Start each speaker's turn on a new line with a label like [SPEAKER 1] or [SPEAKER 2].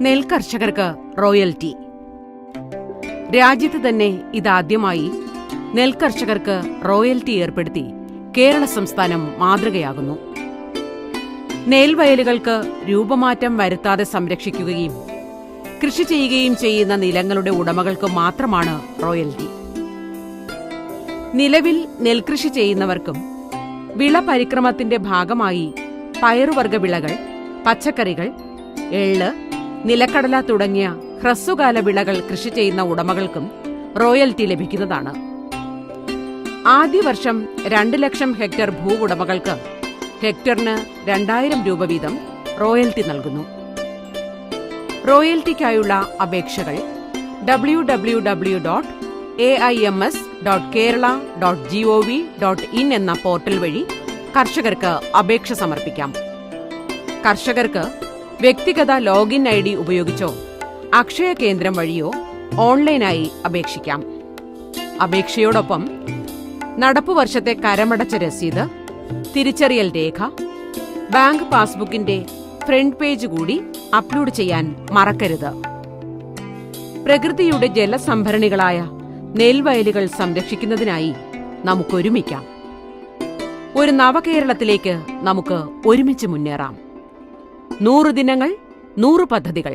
[SPEAKER 1] നെൽകർഷകർക്ക് royalty. രാജ്യത്ത് തന്നെ ഇതാദ്യമായി നെൽകർഷകർക്ക് റോയൽറ്റി ഏർപ്പെടുത്തി കേരള സംസ്ഥാനം മാതൃകയാകുന്നു. നെൽവയലുകൾക്ക് രൂപമാറ്റം വരുത്താതെ സംരക്ഷിക്കുകയും കൃഷി ചെയ്യുകയും ചെയ്യുന്ന നിലങ്ങളുടെ ഉടമകൾക്ക് മാത്രമാണ് റോയൽറ്റി. നിലവിൽ നെൽകൃഷി ചെയ്യുന്നവർക്കും വിള പരിക്രമത്തിന്റെ ഭാഗമായി പയറുവർഗ വിളകൾ, പച്ചക്കറികൾ, എള്ള്, നിലക്കടല തുടങ്ങിയ ഹ്രസ്വകാല വിളകൾ കൃഷി ചെയ്യുന്ന ഉടമകൾക്കും റോയൽറ്റി ലഭിക്കുന്നതാണ്. ആദ്യ വർഷം 2 ലക്ഷം ഹെക്ടർ ഭൂവുടമകൾക്ക് ഹെക്ടറിന് 2000 രൂപ വീതം റോയൽറ്റി നൽകുന്നു. റോയൽറ്റിക്കായുള്ള അപേക്ഷകൾ www.aims.kerala.gov.in എന്ന പോർട്ടൽ വഴി കർഷകർക്ക് അപേക്ഷ സമർപ്പിക്കാം. കർഷകർക്ക് വ്യക്തിഗത ലോഗിൻ ID ഉപയോഗിച്ചോ അക്ഷയ കേന്ദ്രം വഴിയോ ഓൺലൈനായി അപേക്ഷിക്കാം. അപേക്ഷയോടൊപ്പം നടപ്പുവർഷത്തെ കരമടച്ച രസീത്, തിരിച്ചറിയൽ രേഖ, ബാങ്ക് പാസ്ബുക്കിന്റെ ഫ്രണ്ട് പേജ് കൂടി അപ്ലോഡ് ചെയ്യാൻ മറക്കരുത്. പ്രകൃതിയുടെ ജലസംഭരണികളായ നെൽവയലുകൾ സംരക്ഷിക്കുന്നതിനായി നമുക്കൊരുമിക്കാം. ഒരു നവകേരളത്തിലേക്ക് നമുക്ക് ഒരുമിച്ച് മുന്നേറാം. 100 ദിനങ്ങൾ 100 പദ്ധതികൾ.